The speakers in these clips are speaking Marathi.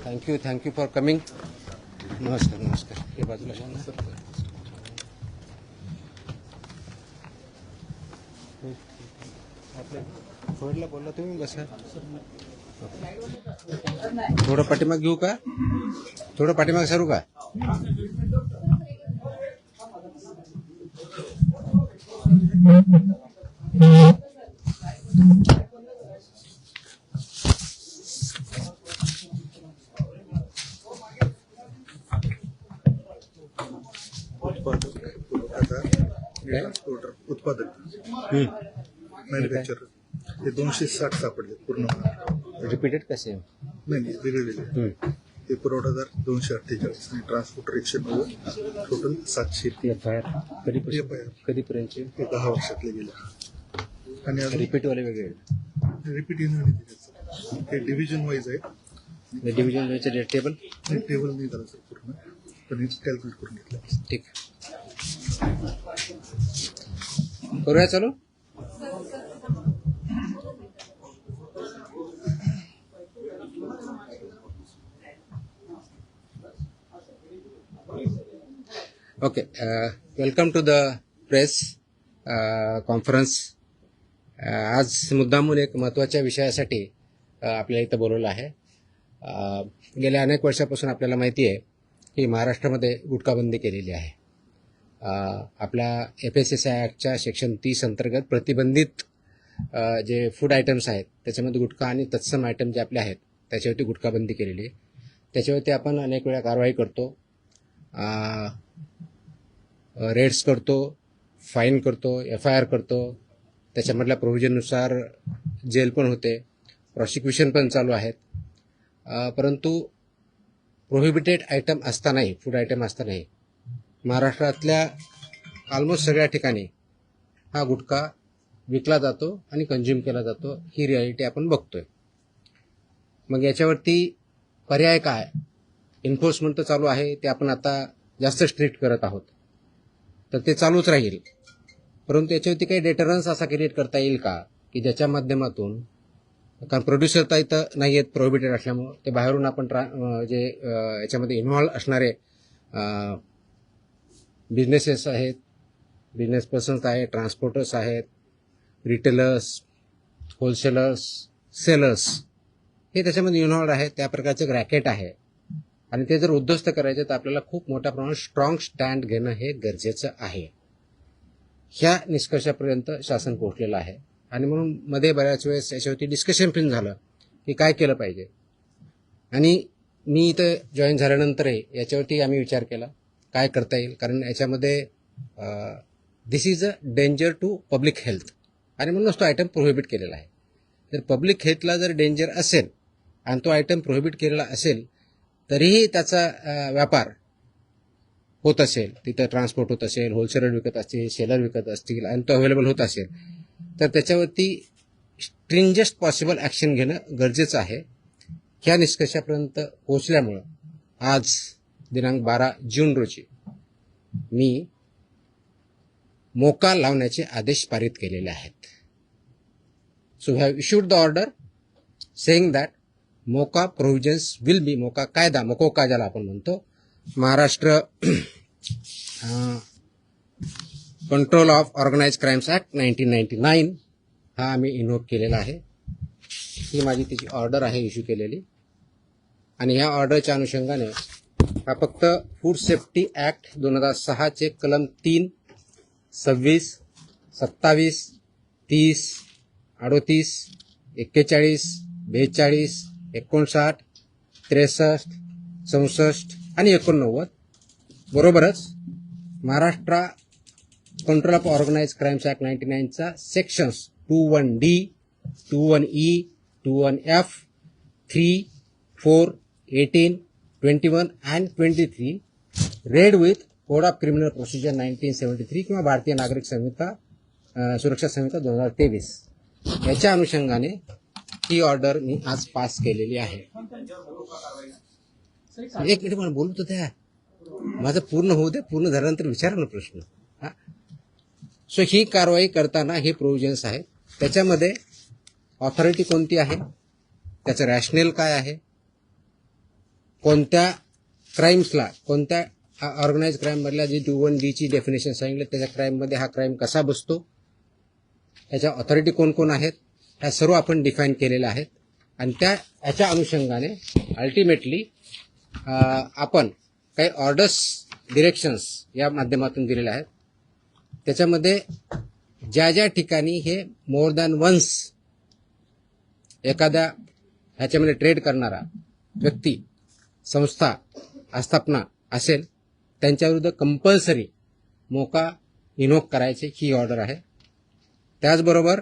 Thank you for coming. नमस्कार. हे बाजूला घ्या ना. थोडला बोलला तुम्ही, बसा. थोडं पाठीमाग घेऊ का? थोडं पाठीमाग सरू का? उत्पादक मॅन्युफॅक्चरर हे 260 सापडले पूर्ण. रिपीटेड कसे? नाही, वेगळे. हे पुरवठादार 248 आणि ट्रान्सपोर्टर 190, टोटल 700. कधीपर्यंतचे? हे 10 वर्षातले गेले. आणि रिपीटवाले वेगळे? रिपीट येणं हे डिव्हिजन वाईज आहे. डिव्हिजन वाईज रेट टेबल नाही झालं सर पूर्ण, पण हे कॅल्क्युलेट करून घेतलं. ठीक. करूया चालू. Okay. Welcome to the press conference. आज मुद्दामून एक महत्त्वाच्या विषयासाठी आपल्याला इथं बोलवलं आहे. गेल्या अनेक वर्षापासून आपल्याला माहिती आहे की महाराष्ट्रामध्ये गुटखाबंदी केलेली आहे. आपल्या FSSAI ॲक्टच्या सेक्शन 30 अंतर्गत प्रतिबंधित जे फूड आयटम्स आहेत त्याच्यामध्ये गुटखा आणि तत्सम आयटम जे आपले आहेत त्याच्यावरती गुटखाबंदी केलेली आहे. त्याच्यावरती आपण अनेक वेळा कारवाई करतो, रेड्स करतो, फाईन करतो, FIR करतो. त्याच्यामधल्या प्रोव्हिजननुसार जेल पण होते, प्रॉसिक्युशन पण चालू आहेत. परंतु प्रोहिबिटेड आयटम असतानाही, फूड आयटम असतानाही महाराष्ट्रातल्या ऑलमोस्ट सगळ्या ठिकाणी हा गुटखा विकला जातो आणि कंझ्युम केला जातो. ही रियालिटी आपण बघतोय. मग याच्यावरती पर्याय काय? एन्फोर्समेंट तर चालू आहे, ते आपण आता जास्त स्ट्रिक्ट करत आहोत, तर ते चालूच राहील. परंतु याच्यावरती काही डेटरन्स असा क्रिएट करता येईल का की ज्याच्या माध्यमातून, कारण प्रोड्युसर तर इथं नाही आहेत प्रोहिबिटेड असल्यामुळं, ते बाहेरून आपण जे याच्यामध्ये इन्व्हॉल्व असणारे बिझनेसेस आहेत, बिझनेस पर्सन्स आहेत, ट्रान्सपोर्टर्स आहेत, रिटेलर्स, होलसेलर्स, सेलर्स, हे त्याच्यामध्ये इन्व्हॉल्व आहेत. त्या प्रकारचं रॅकेट आहे आणि ते जर उद्ध्वस्त करायचे तर आपल्याला खूप मोठ्या प्रमाणात स्ट्रॉंग स्टँड घेणं हे गरजेचं आहे. ह्या निष्कर्षापर्यंत शासन पोहोचलेलं आहे आणि म्हणून मध्ये बऱ्याच वेळेस याच्यावरती डिस्कशन पण झालं की काय केलं पाहिजे. आणि मी इथं जॉईन झाल्यानंतरही याच्यावरती आम्ही विचार केला काय करता येईल, कारण याच्यामध्ये this is a danger to public health आणि म्हणूनच तो आयटम प्रोहिबिट केलेला आहे. जर पब्लिक हेल्थला जर डेंजर असेल आणि तो आयटम प्रोहिबिट केलेला असेल तरीही त्याचा व्यापार होत असेल, तिथं ट्रान्सपोर्ट होत असेल, होलसेलर विकत असतील, सेलर विकत असतील आणि तो अवेलेबल होत असेल, तर त्याच्यावरती स्ट्रिंजेस्ट पॉसिबल ॲक्शन घेणं गरजेचं आहे. ह्या निष्कर्षापर्यंत पोहोचल्यामुळं आज दिनांक 12 जून रोजी मी मोका लावण्याचे आदेश पारित केलेले आहेत. So we have issued the order saying that MCOCA provisions will be, MCOCA कायदा, मकोका ज्याला आपण म्हणतो, Maharashtra control of organised crimes act 1999 हा आम्ही इन्व्होक केलेला आहे. ही माझी त्याची ऑर्डर आहे इश्यू केलेली. आणि ह्या ऑर्डरच्या अनुषंगाने हा फक्त फूड सेफ्टी ॲक्ट 2006 कलम 3, 26, 27, 30, 38, 41, 42, 59, 63, 64 आणि 89 बरोबरच Maharashtra control of organised crimes act 99चा sections 21D, 21E, 21F, 3, 4, 18, 21 and 23 read with code of criminal procedure 1973 किंवा भारतीय नागरिक संहिता सुरक्षा संहिता 2023 याच्या अनुषंगाने ही ऑर्डर मी आज पास केलेली आहे. एक मिनिट मला बोलू तर द्या, माझं पूर्ण होऊ दे. पूर्ण झाल्यानंतर विचारा ना प्रश्न. सो ही कारवाई करताना हे प्रोव्हिजन्स आहेत. त्याच्यामध्ये ऑथॉरिटी कोणती आहे, त्याचं रॅशनेल काय आहे, कोणत्या क्राईम्सला, कोणत्या ऑर्गनाइज क्राईममधल्या जी 2(1)D ची डेफिनेशन सांगितलं त्याच्या क्राईममध्ये हा क्राईम कसा बसतो, याच्या ऑथॉरिटी कोण कोण आहेत, ह्या सर्व आपण डिफाईन केलेल्या आहेत. आणि याच्या अनुषंगाने अल्टिमेटली आपण काही ऑर्डर्स, डिरेक्शन्स या माध्यमातून दिलेल्या आहेत. त्याच्यामध्ये ज्या ज्या ठिकाणी हे मोर दॅन वन्स एखाद्या ह्याच्यामध्ये ट्रेड करणारा व्यक्ती, संस्था, आस्थापना असेल त्यांच्याविरुद्ध कंपल्सरी मोका इन्व्होक करायचे ही ऑर्डर आहे. त्याचबरोबर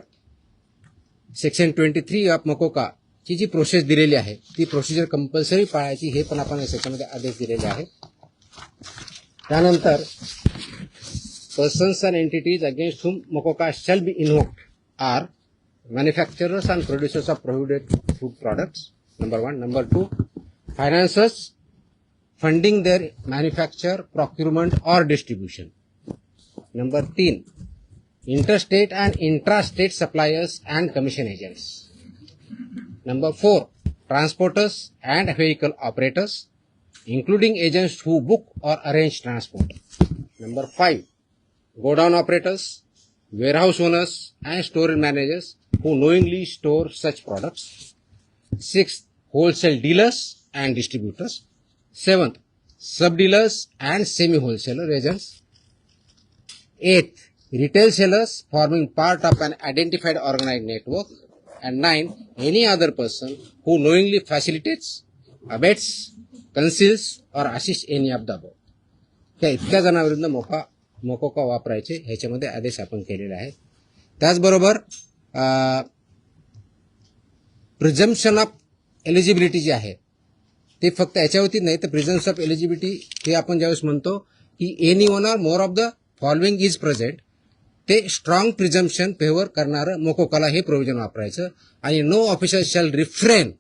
सेक्शन 23 ऑफ मकोका ची जी प्रोसेस दिलेली आहे ती प्रोसिजर कंपल्सरी पाळायची हे पण आपण याच्यामध्ये आदेश दिलेले आहेत. त्यानंतर persons and entities against whom MCOCA shall be invoked are manufacturers and producers of prohibited food products, number 1. Number 2, financiers funding their manufacture, procurement or distribution. Number 3, interstate and intrastate suppliers and commission agents. Number 4, transporters and vehicle operators, including agents who book or arrange transport. Number 5, godown operators, warehouse owners and store managers who knowingly store such products. 6th, wholesale dealers and distributors. 7th, sub-dealers and semi-wholesaler agents. 8th, retail sellers forming part of an identified organized network. And 9th, any other person who knowingly facilitates, abets, conceals or assists any of the above. त्या इतक्या जणांविरुद्ध मोकोका वापरायचे ह्याच्यामध्ये आदेश आपण केलेले आहेत. त्याचबरोबर प्रिझम्पशन ऑफ एलिजिबिलिटी जी आहे ते फक्त याच्यावरती नाही तर प्रिझम्पशन ऑफ एलिजिबिलिटी हे आपण ज्यावेळेस म्हणतो की any one or more of the following is present, ते स्ट्रॉंग प्रिझम्पशन फेवर करणारं मोकोकाला हे प्रोव्हिजन वापरायचं. आणि no officer shall refrain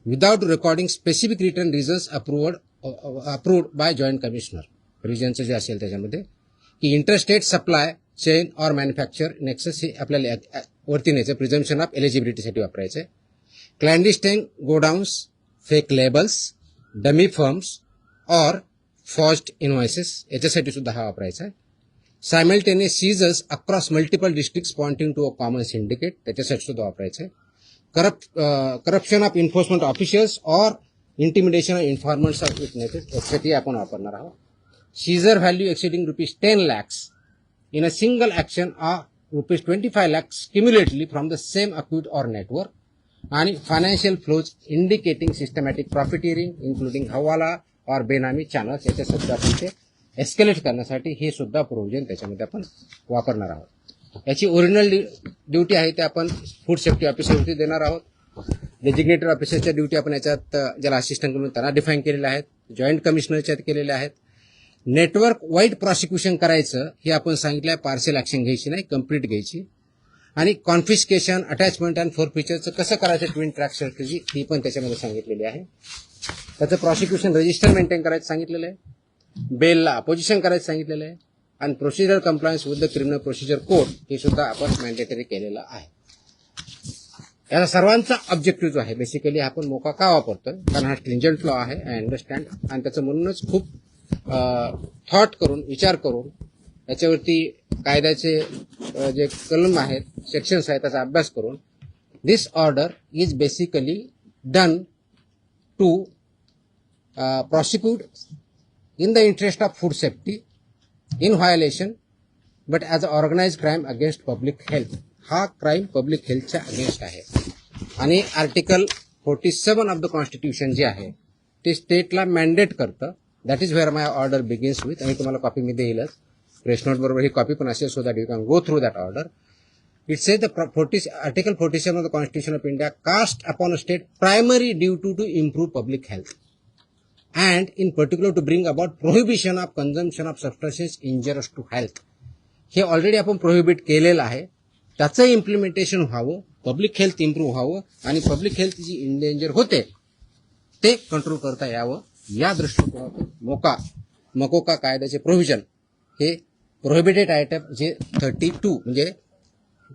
without recording specific return reasons approved by joint commissioner. रिजनचं जे असेल त्याच्यामध्ये की इंटरस्टेट सप्लाय चेन और मॅन्युफॅक्चर नेक्सस हे आपल्याला वरती न्यायचं प्रिझम्पशन ऑफ एलिजिबिलिटीसाठी वापरायचं आहे. Clandestine godowns, fake labels, dummy firms और फॉर्ज्ड इनव्हॉइसेस याच्यासाठी सुद्धा हा वापरायचा आहे. Simultaneous seizures across multiple districts pointing to a common syndicate त्याच्यासाठी सुद्धा वापरायचं आहे. करप्शन ऑफ इन्फोर्समेंट ऑफिशियल्स और intimidation of informants of witnesses यासाठी आपण वापरणार आहोत. Seizure value exceeding ₹10 lakhs in a single action or ₹25 lakhs cumulatively from the same account or network, आणि financial flows indicating systematic profiteering including hawala और बेनामी चॅनल्स याच्यासाठी आपण ते एस्केलेट करण्यासाठी हे सुद्धा प्रोव्हिजन त्याच्यामध्ये आपण वापरणार आहोत. याची ओरिजिनल ड्युटी आहे ते आपण फूड सेफ्टी ऑफिसरवरती देणार आहोत. डेजिग्नेटेड ऑफिसरच्या ड्युटी आपण याच्यात ज्याला असिस्टंट म्हणून त्यांना डिफाईन केलेल्या आहेत, जॉईंट कमिशनरच्यात केलेल्या आहेत. नेटवर्क वाईड प्रॉसिक्युशन करायचं हे आपण सांगितलं आहे, पार्शियल ॲक्शन घ्यायची नाही, कंप्लीट घ्यायची. आणि कॉन्फिस्केशन, अटॅचमेंट अँड फोरफिचरचं कसं करायचं ट्विन ट्रॅक स्ट्रॅटेजी ही पण त्याच्यामध्ये सांगितलेली आहे. त्याचं प्रॉसिक्युशन रजिस्टर मेंटेन करायचं सांगितलेलं आहे, बेलला अपोजिशन करायचं सांगितलेलं आहे, आणि procedure compliance with the criminal procedure code हे सुद्धा आपण मॅन्डेटरी केलेलं आहे. याचा सर्वांचा ऑब्जेक्टिव्ह जो आहे बेसिकली आपण मोका का वापरतोय, कारण हा स्ट्रिंजंट लॉ आहे, आय अंडरस्टँड, आणि त्याचं म्हणूनच खूप थॉट करून, विचार करून याच्यावरती कायद्याचे जे कलम आहेत, सेक्शन्स आहेत त्याचा अभ्यास करून this order is basically done to prosecute in the interest of food safety in violation but as an organized crime against public health. हा क्राईम पब्लिक हेल्थच्या अगेन्स्ट आहे. आणि आर्टिकल 47 ऑफ द कॉन्स्टिट्यूशन जे आहे ते स्टेटला मॅन्डेट करतं. That is where my order begins with, आणि तुम्हाला कॉपी मी देईलच, प्रेस नोट बरोबर ही कॉपी पण असेल, so that you can go through that order. It says Article 47 of the Constitution of India cast upon a state primary duty to improve public health and in particular to bring about prohibition of consumption of substances injurious to health. हे ऑलरेडी आपण प्रोहिबिट केलेलं आहे, त्याचं इम्प्लिमेंटेशन व्हावं, पब्लिक हेल्थ इम्प्रूव्ह व्हावं आणि पब्लिक हेल्थ जी इंडेंजर होते ते कंट्रोल करता यावं या दृष्टिकोनातून मकोका कायद्याचे प्रोव्हिजन हे प्रोहिबिटेड आयटम जे 32 म्हणजे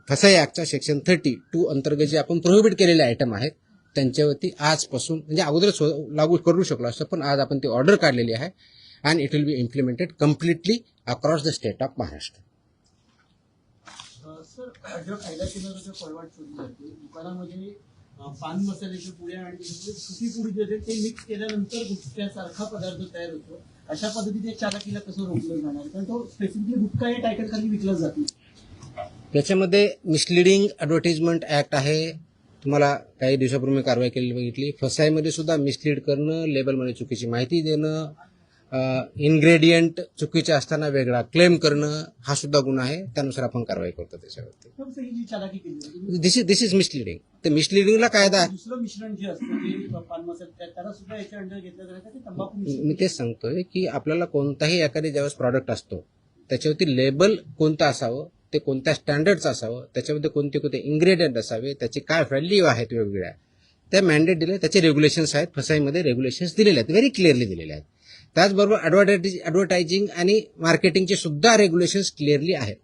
फसाई ऍक्टचा सेक्शन 32 अंतर्गत जे आपण प्रोहिबिट केलेले आयटम आहेत त्यांच्यावरती आजपासून म्हणजे अगोदरच लागू करू शकलो असतं, पण आज आपण ती ऑर्डर काढलेली आहे and it will B implemented completely across the state of Maharashtra. Sir, जो कायदा केंद्राचा पळवाट शोधली जाते दुकानामध्ये पान मसाल्याच्या पुड्या आणि सुती पुडी जे ते मिक्स केल्यानंतर गुटख्यासारखा पदार्थ तयार होतो. अशा पद्धतीने चालकीला कसं रोखलं जाणार, कारण तो स्पेसिफिकली गुटखा या टायटल खाली विकला जातो. त्याच्यामध्ये मिसलिडिंग ॲडव्हर्टाइजमेंट ऍक्ट आहे. तुम्हाला काही दिवसापूर्वी कारवाई केलेली बघितली. फसाईमध्ये सुद्धा मिसलीड करणं, लेबलमध्ये चुकीची माहिती देणं, इन्ग्रेडियंट चुकीचे असताना वेगळा क्लेम करणं हा सुद्धा गुन्हा आहे. त्यानुसार आपण कारवाई करतो त्याच्यावरती. पण सर, ही जी चालाकी केली जाते, दिस इज मिसलिडिंग. तर मिसलिडिंगला कायदा दुसरं मिश्रण जे असतं ते पान मसाला त्याला सुद्धा याच्या अंडर घेतलं जातं ते तंबाखू मिश्रण. मी तेच सांगतोय की आपल्याला कोणताही एखादी ज्यावेळेस प्रॉडक्ट असतो त्याच्यावरती लेबल कोणतं असावं, ते कोणत्या स्टँडर्डचं असावं, त्याच्यामध्ये कोणते कोणते इन्ग्रेडियंट असावे, त्याची काय व्हॅल्यू आहेत वेगवेगळ्या, त्या दिले, त्याचे रेग्युलेशन्स आहेत. फसाईमध्ये रेग्युलेशन्स दिलेले आहेत, व्हेरी क्लिअरली दिलेले आहेत. त्याचबरोबर ॲडव्हर्टायझिंग आणि मार्केटिंगचे सुद्धा रेग्युलेशन्स क्लिअरली आहेत.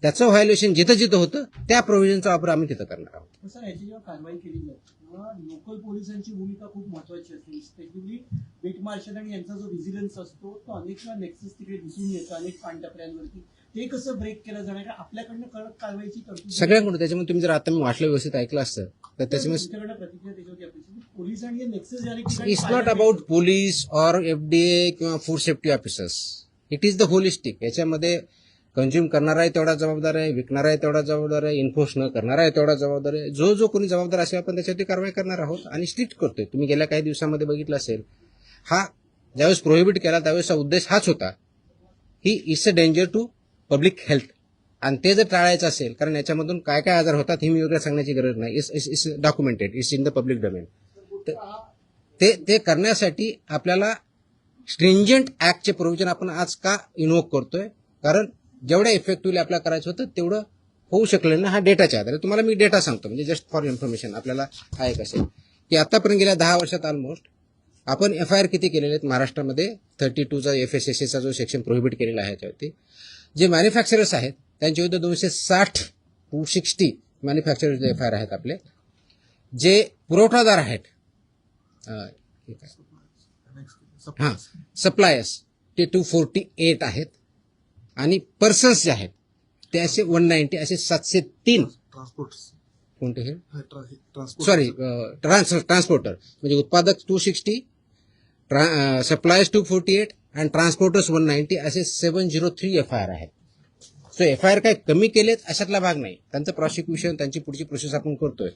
त्याचं व्हायोलेशन जिथं जिथं होतं त्या प्रोव्हिजनचा वापर आम्ही तिथं करणार आहोत. सर, याची जेव्हा कारवाई केली जाते तेव्हा लोकल पोलिसांची भूमिका खूप महत्वाची असते. स्पेशली बीट मार्शल आणि यांचा जो व्हिजिलन्स असतो तो अनेक वेळा नेक्सस तिकडे दिसून येतो अनेक पानटपऱ्यांवरती. ते कसं ब्रेक केलं जाणार, का आपल्याकडनं कडक कारवाईची तरतूद सगळ्यांकडून. त्याच्यामुळे तुम्ही जर आता मी वाचलं व्यवस्थित ऐकलं असतं तर त्याच्यामुळे तुमच्याकडनं प्रतिक्रिया त्याच्यावरती अपेक्षित. पोलीस आणि नेक्सस जे अनेक ठिकाणी it's not about police or FDA किंवा food safety officers. It is the holistic. याच्यामध्ये कंझ्युम करणारा आहे तेवढा जबाबदार आहे, विकणारा आहे तेवढा जबाबदार आहे, इन्फोर्स न करणारा आहे तेवढा जबाबदार आहे. जो कोणी जबाबदार असेल आपण त्याच्यावरती कारवाई करणार आहोत आणि स्ट्रिक्ट करतोय. तुम्ही गेल्या काही दिवसामध्ये बघितलं असेल, हा ज्यावेळेस प्रोहिबिट केला त्यावेळेसचा उद्देश हाच होता की it's a danger to public health. आणि ते जर टाळायचं असेल, कारण याच्यामधून काय काय आजार होतात हे मी वेगळं सांगण्याची गरज नाही. It's documented, it's in the public domain. ते करण्यासाठी आपल्याला स्ट्रिंजंट ऍक्टचे प्रोव्हिजन आपण आज का इन्व्होक करतोय, कारण जेवढ्या इफेक्टिव्हली आपल्याला करायचं होतं तेवढं होऊ शकलं ना. हा डेटाच्या आधारे तुम्हाला मी डेटा सांगतो, म्हणजे जस्ट फॉर इन्फॉर्मेशन आपल्याला हा एक असेल की आतापर्यंत गेल्या 10 वर्षात ऑलमोस्ट आपण FIR किती केलेले आहेत महाराष्ट्रामध्ये. 32चा FSSAचा जो सेक्शन प्रोहिबिट केलेला आहे त्यावरती जे मॅन्युफॅक्चरर्स आहेत त्यांच्या विरुद्ध 260 मॅन्युफॅक्चरर्स FIR आहेत आपले. जे पुरवठादार आहेत हां सप्लायर्स ते 248 आहेत आणि पर्सन्स जे आहेत ते असे 190, असे 703 ट्रान्सपोर्ट कोणते हे ट्रान्सपोर्ट सॉरी ट्रान्सपोर्टर म्हणजे उत्पादक 260, सप्लायर्स 248 आणि ट्रान्सपोर्टर्स 190 असे 703 FIR आहेत. सो FIR काय कमी केलेत अशातला भाग नाही. त्यांचं प्रॉसिक्युशन त्यांची पुढची प्रोसेस आपण करतोय,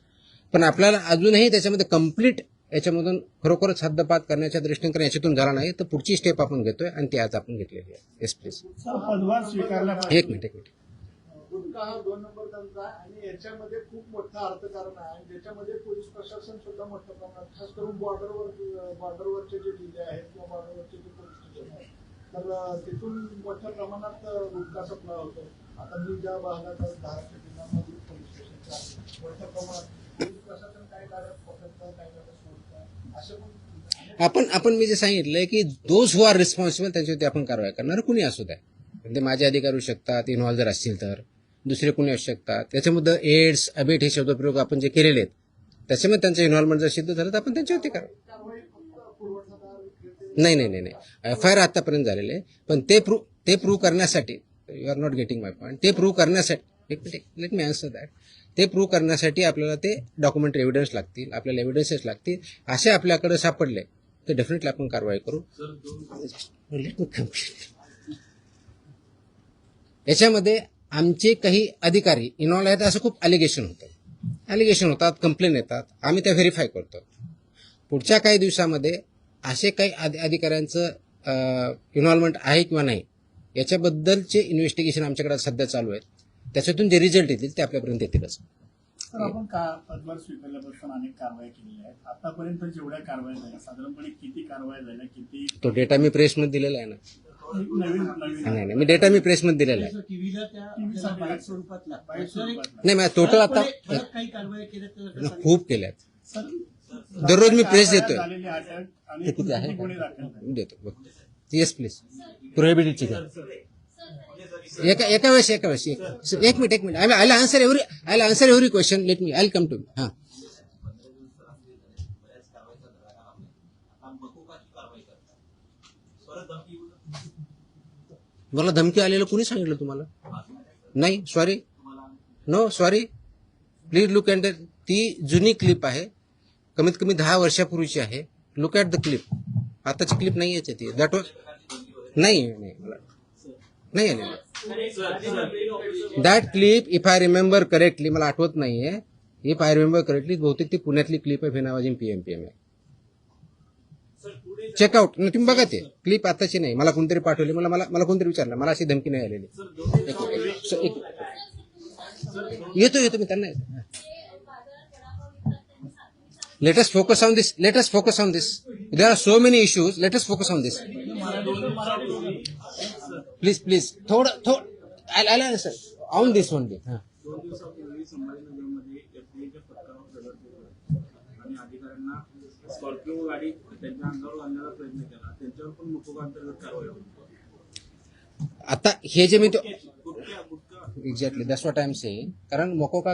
पण आपल्याला अजूनही त्याच्यामध्ये कम्प्लीट याच्यामधून खरोखरच हद्दपात करण्याच्या दृष्टीने याच्यातून झाला नाही, तर पुढची स्टेप आपण घेतोय आणि ती आज आपण घेतलेली आहे. Yes please. पदभार स्वीकारला एक मिनिट. गुटखा हा 2 नंबर धंदा आहे आणि याच्यामध्ये खूप मोठं अर्थकारण आहे, ज्याच्यामध्ये पोलीस प्रशासन सुद्धा मोठ्या प्रमाणात, खास करून बॉर्डरवरचे जे जिल्हे आहेत किंवा बॉर्डरवरचे जे पोलीस स्टेशन आहेत तर तिथून मोठ्या प्रमाणात गुटखा सप्लाय होतो. आता मी ज्या भागात धाराशिव जिल्ह्यामध्ये पोलीस स्टेशनच्या आहे मोठ्या प्रमाणात पोलीस प्रशासन काही गाड्या पकडतं, काही गाड्या सोडतं, असे पण आपण मी जे सांगितलंय की दोज हु आर रिस्पॉन्सिबल त्यांच्यावरती आपण कारवाई करणार. कुणी असू द्या, म्हणजे माझे अधिकारी होऊ शकतात, इन्व्हॉल्व जर असतील तर दुसरे कुणी असू शकतात. त्याच्यामध्ये एड्स अबेट हे शब्दप्रयोग आपण जे केलेले आहेत त्याच्यामध्ये त्यांचं इन्व्हॉल्वमेंट जर सिद्ध झालं तर आपण त्यांच्यावरती कारवाई फक्त पुरवठादार नाही FIR आतापर्यंत झालेले आहे, पण ते प्रूव्ह करण्यासाठी you are not getting my point. ते प्रूव्ह करण्यासाठी लेट मी आन्सर दॅट. ते प्रूव्ह करण्यासाठी आपल्याला ते डॉक्युमेंटरी एव्हिडन्स लागतील, आपल्याला एव्हिडन्सेस लागतील. असे आपल्याकडे सापडले तर डेफिनेटली आपण कारवाई करू. Let me complete. याच्यामध्ये आमचे काही अधिकारी इन्व्हॉल्व आहेत असं खूप अलिगेशन होतात, कंप्लेन येतात, आम्ही त्या व्हेरीफाय करतो. पुढच्या काही दिवसामध्ये असे काही अधिकाऱ्यांचं इन्व्हॉल्वमेंट आहे किंवा नाही याच्याबद्दलचे इन्व्हेस्टिगेशन आमच्याकडे सध्या चालू आहेत. त्याच्यातून जे रिझल्ट येतील ते आपल्यापर्यंत येतीलच. सर, आपण पदभार स्वीकारल्यापासून अनेक कारवाया केलेल्या आहेत. आतापर्यंत जेवढ्या कारवाया झाल्या साधारणपणे किती कारवाया झाल्या, किती तो डेटा मी प्रेसमध्ये दिलेला आहे ना. नाही मी डेटा मी प्रेसमध्ये दिलेला आहे. टीव्हीला त्या बाईट स्वरूपातला नाही माझ्या टोटल आता काही कारवाया केल्या खूप केल्यात. दररोज मी प्रेस देतोय. झालेली अटक आणि ते किती आहे किती गुन्हे दाखल झाले? मी देतो बघ. Yes please. प्रोहिबिटेडची घ्या. एका वेळेस एक minute. I answer every question. Let me I come to. हां मला धमकी आलेलं कुणी सांगितलं तुम्हाला? नाही, sorry, no sorry, please look at ती जुनी क्लिप आहे, कमीत कमी 10 वर्षापूर्वीची आहे. Look at the clip. आताची क्लिप नाही याची ती. दॅट वॉज नाही मला नाही आलेलं. That clip if I remember correctly, मला आठवत नाहीये, इफ आय रिमेंबर करेक्टली बहुतेक ती पुण्यातली क्लिप आहे, फेनावाजीन पीएमपीएम आहे. चेकआउट तुम्ही बघा, ते क्लिप आताची नाही, मला कोणतरी पाठवली, मला कोणतरी विचारलं, मला अशी धमकी नाही आलेली. येतो मी त्यांना येतो. Let us focus on this. There are so many issues. Let us focus on this. Please. थोडं I'll answer on this only. 2 दिवसापूर्वी संभाजीनगरमध्ये एफडीएच्या पथकावर दगड फेकला आणि अधिकाऱ्यांना स्कॉर्पिओ गाडी त्यांच्या अंगावर घालण्याचा प्रयत्न केला. त्यांच्यावर पण मोकोका अंतर्गत कारवाई होती. आता हे जे मी exactly that's what I am saying. कारण मोकोका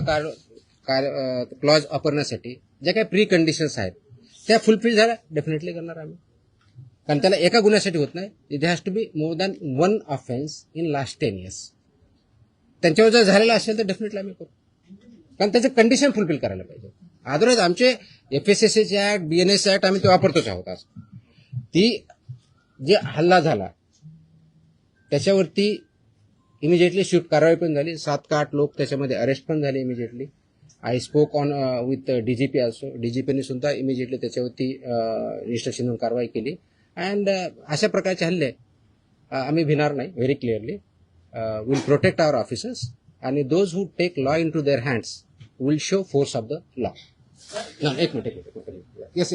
क्लॉज वापरण्यासाठी ज्या काही प्री कंडिशन्स आहेत त्या फुलफिल झाल्या, डेफिनेटली करणार आम्ही. कारण त्याला एका गुन्ह्यासाठी होत नाही, it has to be more than 1 offence in last 10 years. त्यांच्यावर जर झालेला असेल तर डेफिनेटली आम्ही करू, कारण त्याचं कंडिशन फुलफिल करायला पाहिजे. अदरवाईज आमचे FSSAचे ऍक्ट, BNS ऍक्ट आम्ही ते वापरतोच आहोत. आज ती जे हल्ला झाला त्याच्यावरती इमिजिएटली शिफ्ट कारवाई पण झाली. 7 का 8 लोक त्याच्यामध्ये अरेस्ट पण झाले immediately. I spoke on with DGP also. DGPने सुद्धा इमिजिएटली त्याच्यावरती रजिस्ट्रेशन म्हणून कारवाई केली. अँड अशा प्रकारचे हल्ले आम्ही भिणार नाही. Very clearly will protect our officers आणि those who take law into their hands will show force of the law. एक मिनिट. येस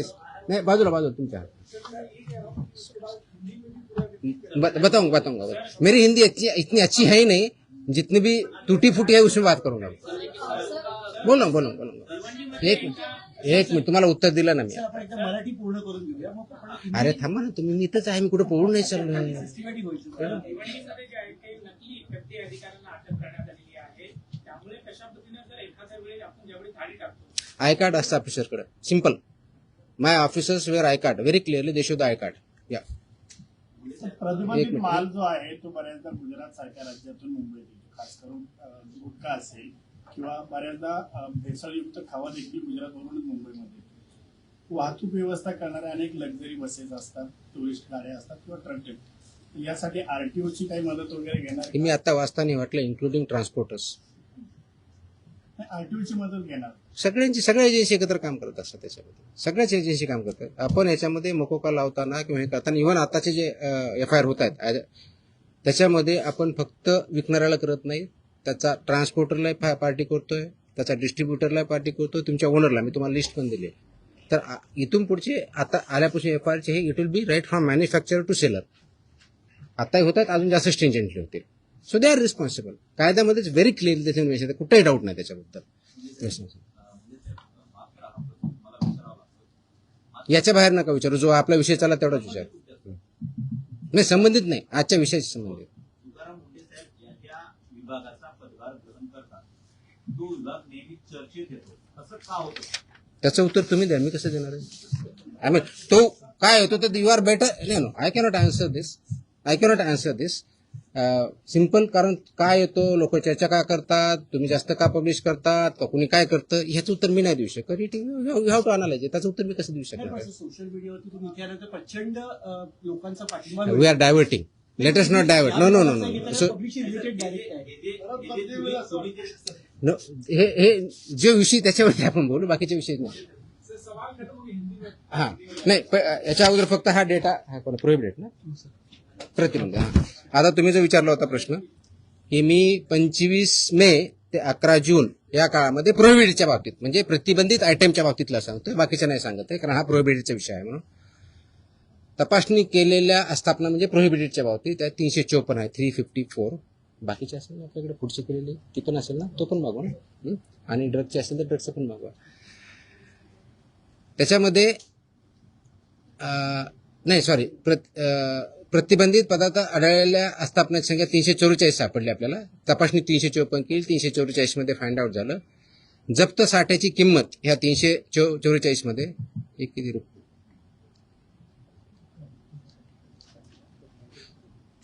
नाही, बाजूला तुमच्या. बताऊंगा. मेरी हिंदी इतनी अच्छी है ही नहीं, जितनी भी टूटी फूटी है उसमें बात करूंगा. बोलूंगा. एक मिनिट तुम्हाला उत्तर दिलं ना मी. आपण एकदा मराठी पूर्ण करून घेऊया, मग आपण अरे थांबा ना तुम्ही, मी इथंच आहे, मी कुठे पळून नाही चाललोय. सिस्टमॅटिक होईल. निवडणुकीमध्ये जे आहे ते नकली व्यक्ती अधिकाऱ्यांना अटक करण्यात आलेली आहे. त्यामुळे कशा पद्धतीने जर एखाद्या वेळेस आपण ज्यावेळी थाळी टाकतो, आय कार्ड असतं ऑफिसरकडे. Simple. My officers wear I card. Very clearly they show the I card. या प्रतिबंधित माल जो आहे तो बऱ्याचदा गुजरात सारख्या राज्यातून मुंबईत येतो, खास करून गुटखा असेल किंवा बऱ्याचदा भेसळयुक्त खावा देखील गुजरातवरूनच मुंबईमध्ये येतो. वाहतूक व्यवस्था करणाऱ्या अनेक लक्झरी बसेस असतात, टुरिस्ट गाड्या असतात किंवा ट्रक टेम्पो. यासाठी RTOची काही मदत वगैरे घेणार? मी आता वाचताना वाटलं इन्क्लुडिंग ट्रान्सपोर्टर्स. RTOची मदत घेणार? सगळ्या एजन्सी एकत्र काम करत असतात. त्याच्यामध्ये सगळ्याच एजन्सी काम करतात. आपण याच्यामध्ये मोकोका लावताना किंवा हे करताना इव्हन आताचे जे FIR होत आहेत त्याच्यामध्ये आपण फक्त विकणाऱ्याला करत नाही, त्याचा ट्रान्सपोर्टरला पार्टी करतोय, त्याचा डिस्ट्रीब्युटरला पार्टी करतोय, तुमच्या ओनरला. मी तुम्हाला लिस्ट पण दिली. तर इथून पुढचे आता आल्यापासून FIRचे हे it will be right from manufacturer to seller. आताही होत आहेत, अजून जास्त स्ट्रिंजंटली होतील. So they are responsible. कायद्यामध्येच व्हेरी क्लिअरली त्याच्या मेन्शन, कुठेही डाऊट नाही त्याच्याबद्दल. याच्या बाहेर नका विचारू, जो आपला विषय चालला तेवढाच विचार. नाही, संबंधित नाही, आजच्या विषयाशी संबंधित. तुकाराम मुंडे साहेब ज्या विभागाचा पदभार ग्रहण करतात तो विभाग नेहमी चर्चेत येतो, असं का होतं? त्याचं उत्तर तुम्ही द्या, मी कसं देणार आहे? आय तो काय होतो तर you are better. No, I cannot answer this. Simple. कारण काय येतो, लोक चर्चा का करतात, तुम्ही जास्त का पब्लिश करतात, का कुणी काय करतं, ह्याचं उत्तर मी नाही देऊ शकत. You have to analyse. त्याचं उत्तर मी कसं देऊ शकणार? सोशल मीडियावरती तुम्ही विचारल्यानंतर प्रचंड लोकांचा पाठिंबा we are diverting. Let us not divert. No. So हे जे विषय त्याच्यावरती आपण बोलू, बाकीचे विषय नाही. हा नाही, याच्या अगोदर फक्त हा डेटा प्रोहिबिटेड ना, प्रतिबंध. आता तुम्ही जो विचारला होता प्रश्न की मी 25 मे ते 11 जून या काळामध्ये प्रोहिबिटेडच्या बाबतीत म्हणजे प्रतिबंधित आयटमच्या बाबतीतला सांगतोय, बाकीच्या नाही सांगत आहे, कारण हा प्रोहिबिटेडचा विषय आहे. म्हणून तपासणी केलेल्या आस्थापना म्हणजे प्रोहिबिटेडच्या बाबतीत त्या 354 आहे, 354. बाकीचे असेल ना आपल्याकडे पुढचे केलेले ती पण असेल ना, तो पण मागवा ना. आणि ड्रगचे असेल तर ड्रगचं पण मागवा. त्याच्यामध्ये नाही सॉरी, प्रतिबंधित पदार्थ आढळलेल्या आस्थापनाची संख्या 344 सापडली आपल्याला. तपासणी 354 केली, 344 मध्ये फाइंड आउट झालं. जप्त साठ्याची किंमत ह्या 344 मध्ये एक किती रुपये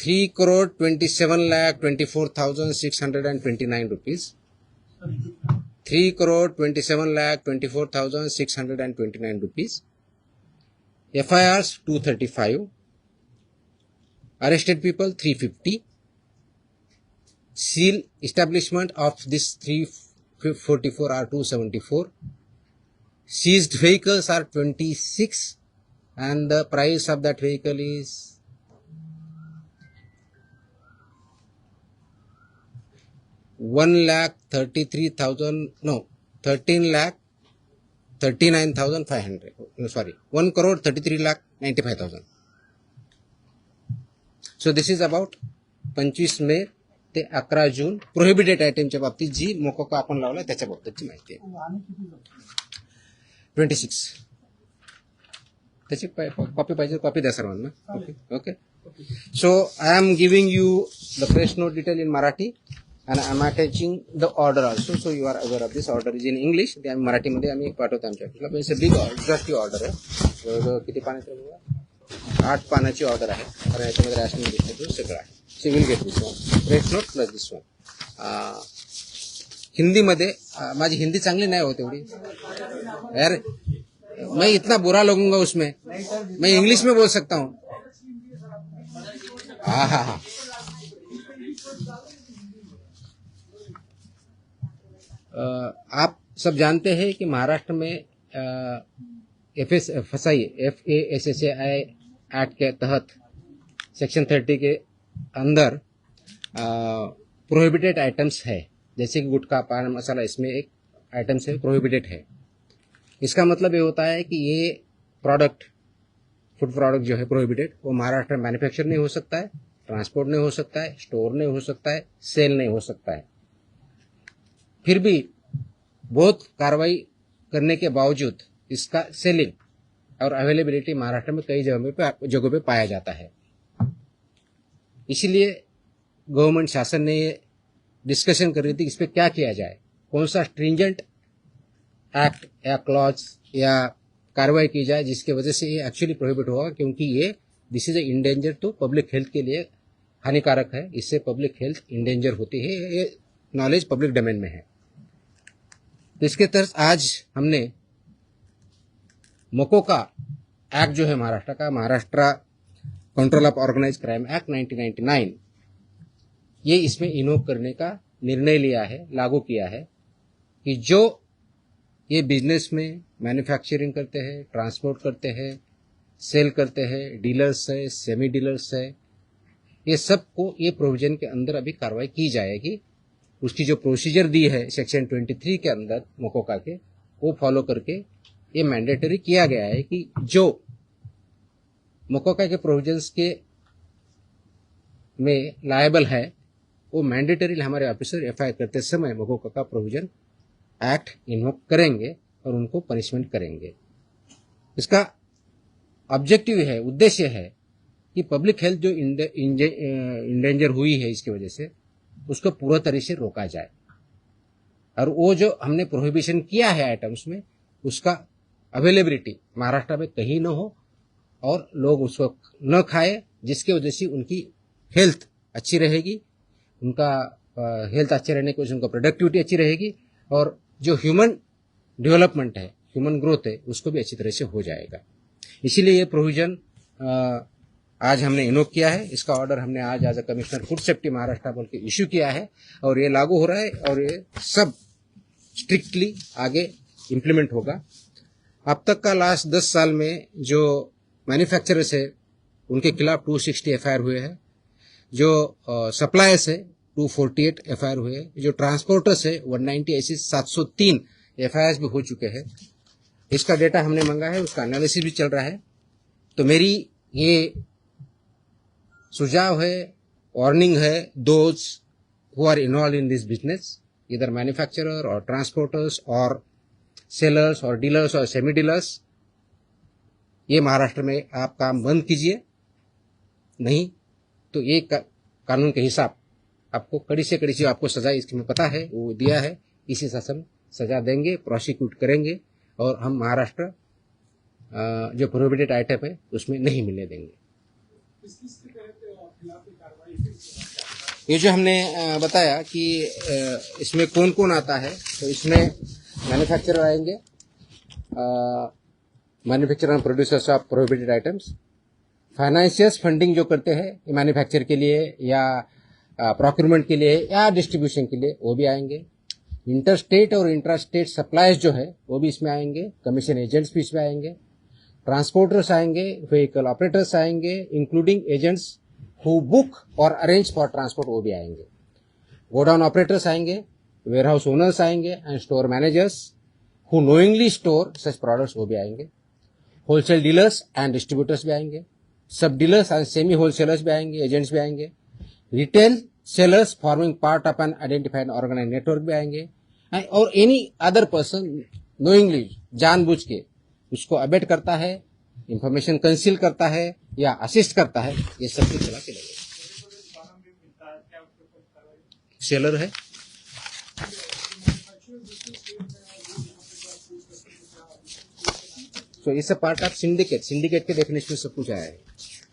3,27,24,629 rupees. 3,27,24,629 rupees. FIRs 235. Arrested people 350. Seal establishment of this 344 are 274. Seized vehicles are 26, and the price of that vehicle is 1,33,000. No, 13,39,500. No, sorry, 1,33,95,000. So this is about 25 मे ते 11 जून प्रोहिबिटेड आयटमच्या बाबतीत जी मोकोका आपण लावला त्याच्या बाबतीतची माहिती आहे. आणि किती जप्त? 26. त्याची कॉपी पाहिजे कॉपी द्या सर्वांना. Okay okay. So I am giving you the press note detail in Marathi and I am attaching the order also. So you are aware of this order is in English. ते आम्ही मराठीमध्ये आम्ही पाठवतो आमच्या ऑफिसला. It's a big exhaustive order आहे. जवळजवळ किती पानाची 8 पानाची ऑर्डर आहे. कारण याच्यामध्ये रॅशन डिस्ट्रीब्यूट सगळं आहे. So will get this one press note plus this one. हिंदीमध्ये माझी हिंदी चांगली नाही होत एवढी यार. मैं इतना बुरा लगूंगा उसमें. मैं इंग्लिश में बोल सकता हूँ. हाँ हाँ हाँ. आप सब जानते हैं कि महाराष्ट्र में FSI एक्ट के तहत सेक्शन 30 के अंदर प्रोहिबिटेड आइटम्स है. जैसे कि गुटखा पान मसाला इसमें एक आइटम से प्रोहिबिटेड है. इसका मतलब ये होता है कि ये प्रोडक्ट फूड प्रोडक्ट जो है प्रोहिबिटेड वो महाराष्ट्र में मैन्युफैक्चर नहीं हो सकता है, ट्रांसपोर्ट नहीं हो सकता है, स्टोर नहीं हो सकता है, सेल नहीं हो सकता है. फिर भी बहुत कार्रवाई करने के बावजूद इसका सेलिंग और अवेलेबिलिटी महाराष्ट्र में कई जगहों पे पाया जाता है. इसीलिए गवर्नमेंट शासन ने ये डिस्कशन कर रही थी इस पर क्या किया जाए, कौन सा स्ट्रिंजेंट एक्ट या क्लॉज या कार्रवाई की जाए जिसकी वजह से ये एक्चुअली प्रोहिबिट होगा. क्योंकि ये दिस इज ए इंडेंजर तो पब्लिक हेल्थ के लिए हानिकारक है. इससे पब्लिक हेल्थ इंडेंजर होती है. ये नॉलेज पब्लिक डोमेन में है. तो इसके तहत आज हमने मोकोका एक्ट जो है महाराष्ट्र का, Maharashtra control of organise crime act 1999, ये इसमें इन्वोक करने का निर्णय लिया है, लागू किया है कि जो ये बिजनेस में मैन्युफैक्चरिंग करते हैं, ट्रांसपोर्ट करते हैं, सेल करते हैं, डीलर्स है, सेमी डीलर्स है, ये सबको ये प्रोविजन के अंदर अभी कार्रवाई की जाएगी. उसकी जो प्रोसीजर दी है सेक्शन 23 के अंदर मोकोका के, वो फॉलो करके ये मैंडेटरी किया गया है कि जो मोकोका के प्रोविजंस के में लायबल है वो मैंडेटरी हमारे ऑफिसर एफआईआर करते समय मोकोका का प्रोविजन एक्ट इन्वोक करेंगे और उनको पनिशमेंट करेंगे. इसका ऑब्जेक्टिव है, उद्देश्य है कि पब्लिक हेल्थ जो इंडेंजर हुई है इसकी वजह से उसको पूरा तरीके से रोका जाए. और वो जो हमने प्रोहिबिशन किया है आइटम्स में उसका अवेलेबिलिटी महाराष्ट्र में कहीं न हो और लोग उसको न खाए, जिसकी वजह से उनकी हेल्थ अच्छी रहेगी, उनका हेल्थ अच्छे रहने की वजह से उनका प्रोडक्टिविटी अच्छी रहेगी और जो ह्यूमन डेवलपमेंट है, ह्यूमन ग्रोथ है, उसको भी अच्छी तरह से हो जाएगा. इसीलिए ये प्रोविजन आज हमने इन्वोक किया है. इसका ऑर्डर हमने आज as a commissioner food safety Maharashtra बोल के इश्यू किया है और ये लागू हो रहा है और ये सब स्ट्रिक्टली आगे इम्प्लीमेंट होगा. अब तक का लास्ट 10 साल में जो मैन्युफैक्चरर्स है उनके खिलाफ 260 एफआईआर हुए हैं, जो सप्लायर्स है 248 एफआईआर हुए हैं, जो ट्रांसपोर्टर्स है 190, ऐसी 703 एफआईआर भी हो चुके हैं. इसका डेटा हमने मांगा है, उसका एनालिसिस भी चल रहा है. तो मेरी ये सुझाव है, वार्निंग है, those who are involve in this business, इधर मैन्युफैक्चरर और ट्रांसपोर्टर्स और सेलर्स और डीलर्स और सेमी डीलर्स, ये महाराष्ट्र में आप काम बंद कीजिए. नहीं तो ये कानून के हिसाब आपको कड़ी से कड़ी आपको सजा इसमें पता है वो दिया है, इसी शासन सजा देंगे, प्रोसिक्यूट करेंगे और हम महाराष्ट्र जो प्रोहिबिटेड आइटम है उसमें नहीं मिलने देंगे. किस किस के तहत खिलाफ कार्रवाई ये जो हमने बताया कि इसमें कौन कौन आता है, तो इसमें मैन्युफैक्चरर आएंगे, manufacturer end producers of prohibited items, financiers funding जो करते हैं मैन्युफैक्चर के लिए या प्रोक्यूरमेंट के लिए या डिस्ट्रीब्यूशन के लिए, वो भी आएंगे। इंटरस्टेट और इंट्रास्टेट सप्लाईज जो है वो भी इसमें आएंगे, कमीशन एजेंट्स भी इसमें आएंगे, ट्रांसपोर्टर्स आएंगे, व्हीकल ऑपरेटर्स आएंगे, इंक्लूडिंग एजेंट्स हु बुक और अरेंज फॉर ट्रांसपोर्ट, वो भी आएंगे। गोडाउन ऑपरेटर्स आएंगे, वेयरहाउस ओनर्स आएंगे and store managers who knowingly store such products, वो भी आएंगे। होलसेल डीलर्स एंड डिस्ट्रीब्यूटर्स भी आएंगे, sub dealers and semi wholesalers भी आएंगे, एजेंट्स भी आएंगे, retail sellers forming part of an identified organise network भी आएंगे, और एनी अदर पर्सन नोइंगली, जानबूझ के उसको अबेट करता है, इंफॉर्मेशन कंसील करता है या असिस्ट करता है, ये सब कुछ चला के लगेगा। सेलर है, so it's a part of syndicate. Syndicate K definition में सब कुछ आया है.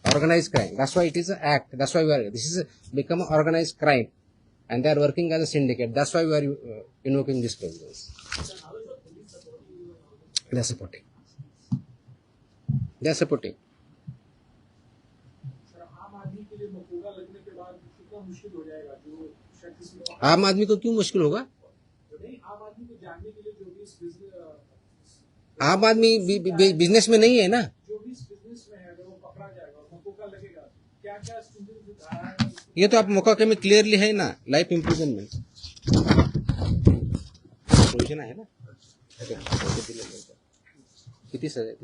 Organized crime. That's why it is an act. That's why this is become an organized crime, and they are working as a syndicate. That's why we are invoking these provisions. They are supporting. They are supporting. आम आदमी को क्यों मुश्किल होगा? आम आदमी बिजनेस में नहीं है ना। ये तो आप मोकाके में क्लियरली है ना, लाइफ इम्प्रिजनमेंट प्रोविजन आहे ना। किती सजा आहे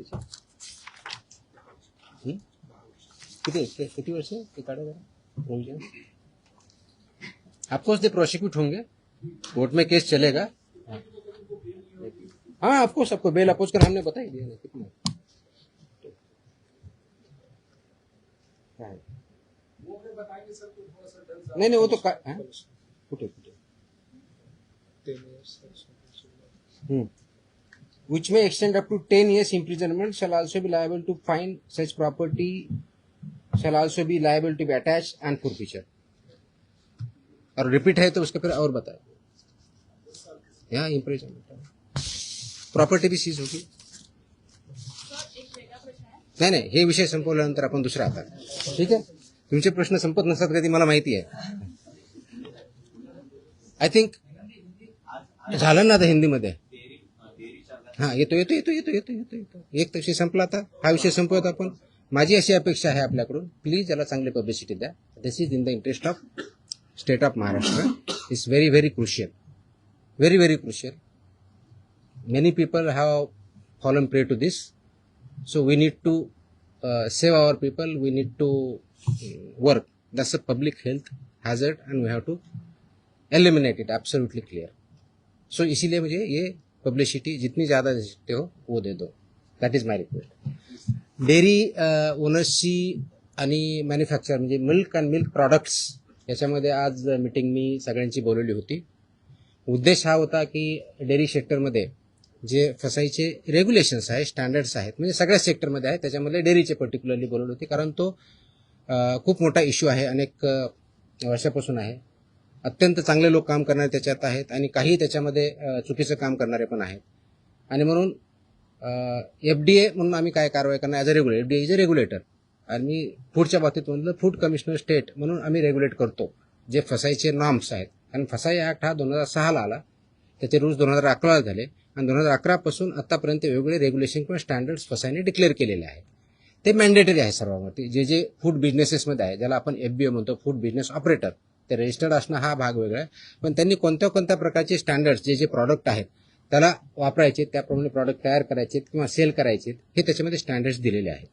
त्याची? किती वर्ष ते काढा जरा प्रोविजन। ऑफकोर्स दे प्रोसिक्यूट होंगे, कोर्ट में केस चलेगा। हाँ ऑफकोर्स सबको बेल अपोज कर हमने बता ही दिया ना कितना है। नहीं वो तो फुटे which may extend up to 10 years imprisonment, shall also be liable to fine, such property shall also be liable to be attached and forfeiture। और रिपीट है तो उसका फिर और बताए, यहाँ इम्प्रिजनमेंट प्रॉपर्टी भी सीज होगी। नाही हे विषय संपवल्यानंतर आपण दुसरा आता, ठीक आहे। तुमचे प्रश्न संपत नसतात कधी, मला माहिती आहे। आय थिंक झालं ना आता हिंदीमध्ये। हा येतो एक विषय संपला, आता हा विषय संपवत आपण। माझी अशी अपेक्षा आहे आपल्याकडून, प्लीज याला चांगली पब्लिसिटी द्या। This is in the interest of state of Maharashtra, is very very crucial, very very crucial. Many people have fallen prey to this, so we need to save our people. We need to work. That's a public health hazard, and we have to eliminate it. Absolutely clear. So इसीलिए मुझे ये publicity जितनी ज़्यादा दे सकते हो वो दे दो. That is my request. Dairy ओनर्सची आणि मॅन्युफॅक्चर म्हणजे मिल्क अँड मिल्क प्रॉडक्ट्स याच्यामध्ये आज मीटिंग मी सगळ्यांची बोलवली होती. उद्देश हा होता की डेअरी सेक्टरमध्ये जे फसाईचे रेग्युलेशन्स आहेत, स्टँडर्ड्स आहेत, म्हणजे सगळ्या सेक्टरमध्ये आहेत, त्याच्यामध्ये डेअरीचे पर्टिक्युलरली बोलवली होती, कारण तो खूप मोठा इश्यू आहे, अनेक वर्षापासून आहे. अत्यंत चांगले लोक काम करणारे त्याच्यात आहेत आणि काही त्याच्यामध्ये चुकीचं काम करणारे पण आहेत. आणि म्हणून FDA म्हणून आम्ही काय कारवाई करणार as a regulator. FDA is a regulator आणि फूडच्या बाबतीत म्हणलं फूड कमिशनर स्टेट म्हणून आम्ही रेग्युलेट करतो जे फसाईचे नॉर्म्स आहेत. कारण फसाई ॲक्ट हा 2006ला आला, त्याचे रूल्स 2011ला झाले आणि 2011 पासून आतापर्यंत वेगवेगळे रेग्युलेशन किंवा स्टँडर्ड्स फसाईने डिक्लेअर केलेले आहेत. ते मॅन्डेटरी आहे सर्वांवरती. जे जे फूड बिझनेसेसमध्ये आहे, ज्याला आपण FBO म्हणतो, फूड बिझनेस ऑपरेटर, ते रजिस्टर्ड असणं हा भाग वेगळा आहे. पण त्यांनी कोणत्या कोणत्या प्रकारचे स्टँडर्ड्स जे जे प्रॉडक्ट आहेत त्याला वापरायचे, त्याप्रमाणे प्रॉडक्ट तयार करायचे किंवा सेल करायचे, हे त्याच्यामध्ये स्टँडर्ड्स दिलेले आहेत.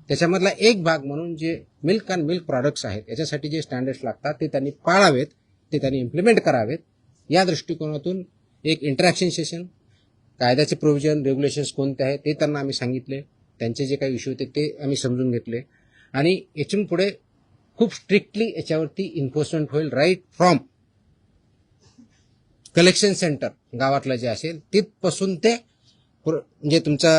त्याच्यामधला एक भाग म्हणून जे मिल्क अँड मिल्क प्रॉडक्ट्स आहेत याच्यासाठी जे स्टँडर्ड्स लागतात ते त्यांनी पाळावेत, ते त्यांनी इम्प्लिमेंट करावेत. या दृष्टिकोनातून एक इंटरॅक्शन सेशन, कायद्याचे प्रोव्हिजन, रेग्युलेशन्स कोणते आहेत ते त्यांना आम्ही सांगितले. त्यांचे जे काही इश्यू होते ते आम्ही समजून घेतले आणि यातून पुढे खूप स्ट्रिक्टली याच्यावरती इन्फोर्समेंट होईल. राईट फ्रॉम कलेक्शन सेंटर गावातलं जे असेल तिथपासून ते म्हणजे तुमचा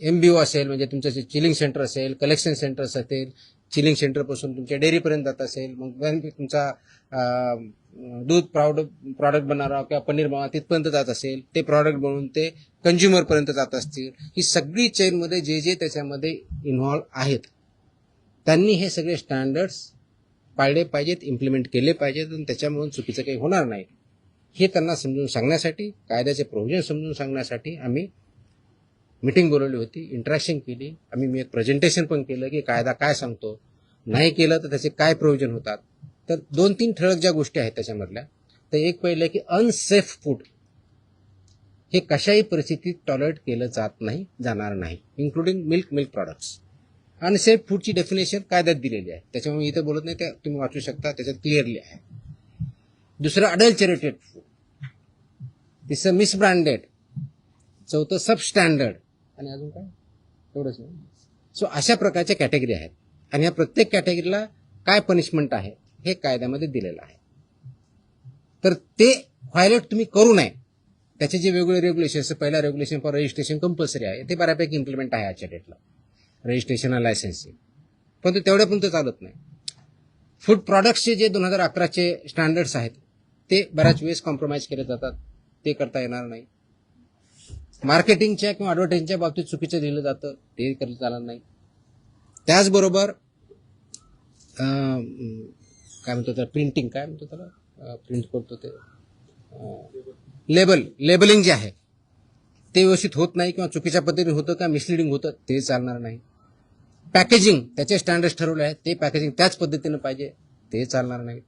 MBO असेल, म्हणजे तुमचं चिलिंग सेंटर असेल, कलेक्शन सेंटर्स असेल, चिलिंग सेंटरपासून तुमच्या डेअरीपर्यंत जात असेल, मग तुमचा दूध प्रॉडक्ट बनवणारा किंवा पनीर बनवणारा तिथपर्यंत जात असेल, ते प्रॉडक्ट बनवून ते कंझ्युमरपर्यंत जात असतील, ही सगळी चेनमध्ये जे त्याच्यामध्ये इन्व्हॉल्व आहेत त्यांनी हे सगळे स्टँडर्ड्स पाळले पाहिजेत, इम्प्लिमेंट केले पाहिजेत आणि त्याच्यामुळे चुकीचं काही होणार नाही हे त्यांना समजून सांगण्यासाठी, कायद्याचे प्रोव्हिजन समजून सांगण्यासाठी आम्ही मीटिंग बोलवली होती, इंटरॅक्शन केली. मी एक प्रेझेंटेशन पण केलं की कायदा काय सांगतो, नाही केलं तर त्याचे काय प्रोव्हिजन होतात. तर 2-3 ठळक ज्या गोष्टी आहेत त्याच्यामधल्या, तर एक पहिलं की अनसेफ फूड हे कशाही परिस्थितीत टॉलरेट केलं जाणार नाही, इन्क्लुडिंग मिल्क प्रॉडक्ट्स. अनसेफ फूडची डेफिनेशन कायद्यात दिलेली आहे, त्याच्यामुळे मी इथं बोलत नाही, ते तुम्ही वाचू शकता, त्याच्यात क्लिअरली आहे. दुसरं अडल्चरेटेड फूड, तिसरं मिसब्रँडेड, चौथं सबस्टँडर्ड आणि अजून काय एवढंच नाही. सो अशा प्रकारच्या कॅटेगरी आहेत आणि या प्रत्येक कॅटेगरीला काय पनिशमेंट आहे हे कायद्यामध्ये दिलेलं आहे. तर ते व्हायलेट तुम्ही करू नये. त्याचे जे वेगवेगळे रेग्युलेशन, पहिला रेग्युलेशन फॉर रजिस्ट्रेशन कंपल्सरी आहे, ते बऱ्यापैकी इम्प्लिमेंट आहे आजच्या डेटला, रजिस्ट्रेशन आणि लायसन्सिंग, पण ते तेवढ्यापर्यंत चालत नाही. फूड प्रॉडक्ट्सचे जे 2011चे स्टँडर्ड्स आहेत ते बऱ्याच वेळेस कॉम्प्रोमाइज केले जातात, ते करता येणार नाही. मार्केटिंगच्या किंवा ॲडव्हर्टायझिंगच्या बाबतीत चुकीचं लिहिलं जातं, ते करता चालणार नाही. त्याचबरोबर काय म्हणतो त्याला, प्रिंटिंग काय म्हणतो त्याला, प्रिंट करतो ते लेबलिंग जे आहे ते व्यवस्थित होत नाही किंवा चुकीच्या पद्धतीने होतं का मिसलिडिंग होतं, ते चालणार नाही. पॅकेजिंग त्याचे स्टँडर्ड्स ठरवले आहेत, ते पॅकेजिंग त्याच पद्धतीनं पाहिजे, ते चालणार नाही.